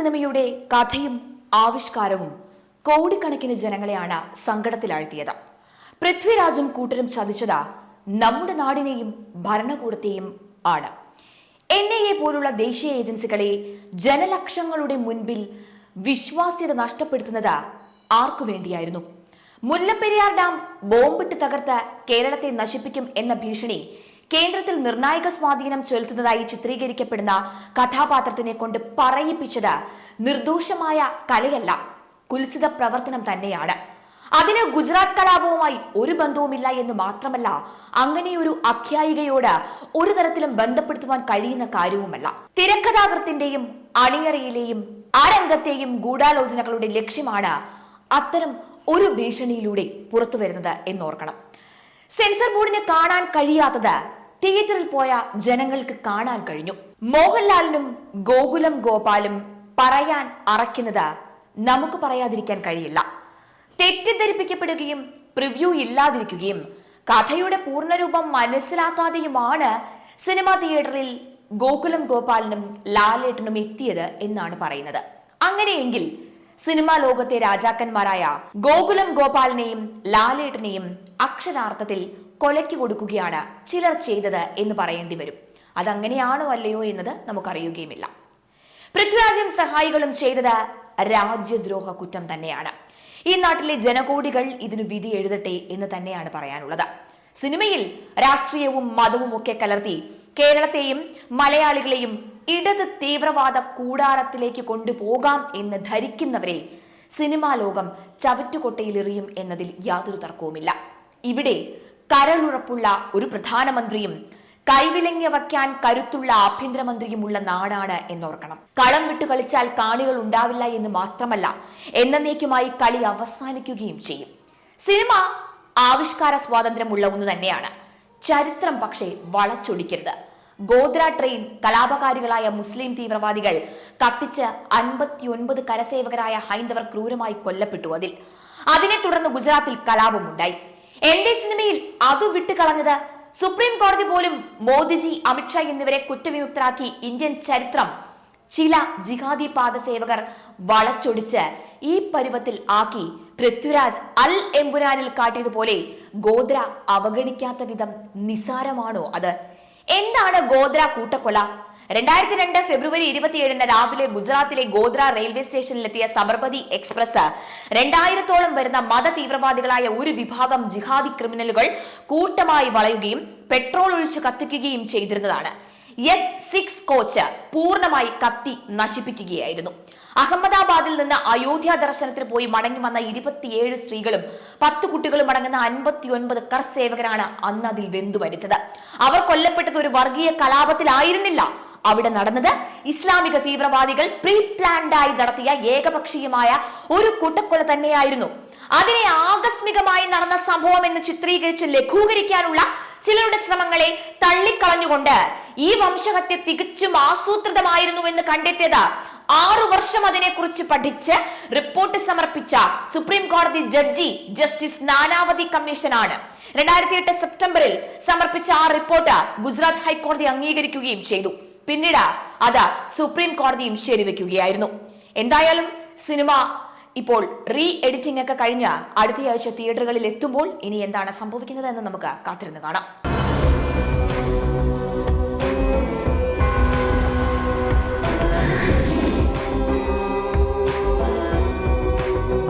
സിനിമയുടെ കഥയും ആവിഷ്കാരവും കോടിക്കണക്കിന് ജനങ്ങളെയാണ് സങ്കടത്തിലാഴ്ത്തിയത്. പൃഥ്വിരാജും കൂട്ടരും ചതിച്ചത് നമ്മുടെ നാടിനെയും ഭരണകൂടത്തെയും ആണ്. NIA പോലുള്ള ദേശീയ ഏജൻസികളെ ജനലക്ഷങ്ങളുടെ മുൻപിൽ വിശ്വാസ്യത നഷ്ടപ്പെടുത്തുന്നത് ആർക്കു വേണ്ടിയായിരുന്നു? മുല്ലപ്പെരിയാർ ഡാം ബോംബിട്ട് തകർത്ത് കേരളത്തെ നശിപ്പിക്കും എന്ന ഭീഷണി കേന്ദ്രത്തിൽ നിർണായക സ്വാധീനം ചെലുത്തുന്നതായി ചിത്രീകരിക്കപ്പെടുന്ന കഥാപാത്രത്തിനെ കൊണ്ട് പറയിപ്പിച്ചത് നിർദോഷമായ കലയല്ല, കുൽസിത പ്രവർത്തനം തന്നെയാണ്. അതിന് ഗുജറാത്ത് കലാപവുമായി ഒരു ബന്ധവുമില്ല എന്ന് മാത്രമല്ല, അങ്ങനെയൊരു ആഖ്യായികയോട് ഒരു തരത്തിലും ബന്ധപ്പെടുത്തുവാൻ കഴിയുന്ന കാര്യവുമല്ല. തിരക്കഥാകൃത്തിന്റെയും അണിയറയിലെയും അരംഗത്തെയും ഗൂഢാലോചനകളുടെ ലക്ഷ്യമാണ് അത്തരം ഒരു ഭീഷണിയിലൂടെ പുറത്തു വരുന്നത് എന്നോർക്കണം. സെൻസർ ബോർഡിന് കാണാൻ കഴിയാത്തത് തിയേറ്ററിൽ പോയ ജനങ്ങൾക്ക് കാണാൻ കഴിഞ്ഞു. മോഹൻലാലിനും ഗോകുലം ഗോപാലും പറയാൻ അറയ്ക്കുന്നത് നമുക്ക് പറയാതിരിക്കാൻ കഴിയില്ല. തെറ്റിദ്ധരിപ്പിക്കപ്പെടുകയും പ്രിവ്യൂ ഇല്ലാതിരിക്കുകയും കഥയുടെ പൂർണ്ണരൂപം മനസ്സിലാക്കാതെയുമാണ് സിനിമാ തിയേറ്ററിൽ ഗോകുലം ഗോപാലിനും ലാലേട്ടനും എത്തിയത് എന്നാണ് പറയുന്നത്. അങ്ങനെയെങ്കിൽ സിനിമാ ലോകത്തെ രാജാക്കന്മാരായ ഗോകുലം ഗോപാലിനെയും ലാലേട്ടനെയും അക്ഷരാർത്ഥത്തിൽ കൊലയ്ക്ക് കൊടുക്കുകയാണ് ചിലർ ചെയ്തത് എന്ന് പറയേണ്ടി വരും. അതങ്ങനെയാണോ അല്ലയോ എന്നത് നമുക്കറിയുകയുമില്ല. പൃഥ്വിരാജും സഹായികളും ചെയ്തത് രാജ്യദ്രോഹ കുറ്റം തന്നെയാണ്. ഈ നാട്ടിലെ ജനകോടികൾ ഇതിനു വിധി എഴുതട്ടെ എന്ന് തന്നെയാണ് പറയാനുള്ളത്. സിനിമയിൽ രാഷ്ട്രീയവും മതവും ഒക്കെ കലർത്തി കേരളത്തെയും മലയാളികളെയും ഇടത് തീവ്രവാദ കൂടാരത്തിലേക്ക് കൊണ്ടുപോകാം എന്ന് ധരിക്കുന്നവരെ സിനിമാ ലോകം ചവറ്റുകൊട്ടയിലെറിയും എന്നതിൽ യാതൊരു തർക്കവുമില്ല. ഇവിടെ കരളുറപ്പുള്ള ഒരു പ്രധാനമന്ത്രിയും കൈവിലങ്ങ വയ്ക്കാൻ കരുത്തുള്ള ആഭ്യന്തരമന്ത്രിയുമുള്ള നാടാണ് എന്നോർക്കണം. കളം വിട്ടു കളിച്ചാൽ കാണികൾ ഉണ്ടാവില്ല എന്ന് മാത്രമല്ല, എന്നേക്കുമായി കളി അവസാനിക്കുകയും ചെയ്യും. സിനിമ ആവിഷ്കാര സ്വാതന്ത്ര്യമുള്ള ഒന്ന് തന്നെയാണ്. ചരിത്രം പക്ഷേ വളച്ചൊടിക്കരുത്. ഗോദ്ര ട്രെയിൻ കലാപകാരികളായ മുസ്ലിം തീവ്രവാദികൾ കത്തിച്ച് 59 കരസേവകരായ ഹൈന്ദവർ ക്രൂരമായി കൊല്ലപ്പെട്ടു. അതിനെ തുടർന്ന് ഗുജറാത്തിൽ കലാപമുണ്ടായി. എന്റെ സിനിമയിൽ അത് വിട്ടുകളഞ്ഞത് സുപ്രീം കോടതി പോലും മോദിജി, അമിത്ഷാ എന്നിവരെ കുറ്റവിമുക്തരാക്കി ഇന്ത്യൻ ചരിത്രം ചില ജിഹാദി പാദസേവകർ വളച്ചൊടിച്ച് ഈ പരുവത്തിൽ ആക്കി പൃഥ്വിരാജ് അൽ എമ്പുരാനിൽ കാട്ടിയതുപോലെ ഗോദ്ര അവഗണിക്കാത്ത വിധം നിസാരമാണോ അത്? എന്താണ് ഗോദ്ര കൂട്ടക്കൊല? 2002 ഫെബ്രുവരി 27 രാവിലെ ഗുജറാത്തിലെ ഗോദ്ര റെയിൽവേ സ്റ്റേഷനിലെത്തിയ സബർമതി എക്സ്പ്രസ് 2000-ഓളം വരുന്ന മത തീവ്രവാദികളായ ഒരു വിഭാഗം ജിഹാദി ക്രിമിനലുകൾ കൂട്ടമായി വളയുകയും പെട്രോൾ ഒഴിച്ച് കത്തിക്കുകയും ചെയ്തിരുന്നതാണ്. S6 കോച്ച് പൂർണ്ണമായി കത്തി നശിപ്പിക്കുകയായിരുന്നു. അഹമ്മദാബാദിൽ നിന്ന് അയോധ്യ ദർശനത്തിന് പോയി മടങ്ങി വന്ന 27 സ്ത്രീകളും 10 കുട്ടികളും അടങ്ങുന്ന 59 കർസേവകരാണ് അന്ന് അതിൽ വെന്തു മരിച്ചത്. അവർ കൊല്ലപ്പെട്ടത് ഒരു വർഗീയ കലാപത്തിലായിരുന്നില്ല. അവിടെ നടന്നത് ഇസ്ലാമിക തീവ്രവാദികൾ പ്രീ പ്ലാൻഡായി നടത്തിയ ഏകപക്ഷീയമായ ഒരു കൂട്ടക്കൊല തന്നെയായിരുന്നു. അതിനെ ആകസ്മികമായി നടന്ന സംഭവം എന്ന് ചിത്രീകരിച്ച് ലഘൂകരിക്കാനുള്ള ചിലരുടെ ശ്രമങ്ങളെ തള്ളിക്കളഞ്ഞുകൊണ്ട് ഈ വംശഹത്യ തികച്ചും ആസൂത്രിതമായിരുന്നു എന്ന് കണ്ടെത്തിയത് 6 വർഷം അതിനെക്കുറിച്ച് പഠിച്ച് റിപ്പോർട്ട് സമർപ്പിച്ച സുപ്രീം കോടതി ജഡ്ജി ജസ്റ്റിസ് നാനാവതി കമ്മീഷനാണ്. 2008 സെപ്റ്റംബറിൽ സമർപ്പിച്ച ആ റിപ്പോർട്ട് ഗുജറാത്ത് ഹൈക്കോടതി അംഗീകരിക്കുകയും ചെയ്തു. പിന്നീട് അത് സുപ്രീം കോടതിയും ശരിവെക്കുകയായിരുന്നു. എന്തായാലും സിനിമ ഇപ്പോൾ റീ എഡിറ്റിംഗ് ഒക്കെ കഴിഞ്ഞ് അടുത്തയാഴ്ച തിയേറ്ററുകളിൽ എത്തുമ്പോൾ ഇനി എന്താണ് സംഭവിക്കുന്നത് എന്ന് നമുക്ക് കാത്തിരുന്ന് കാണാം.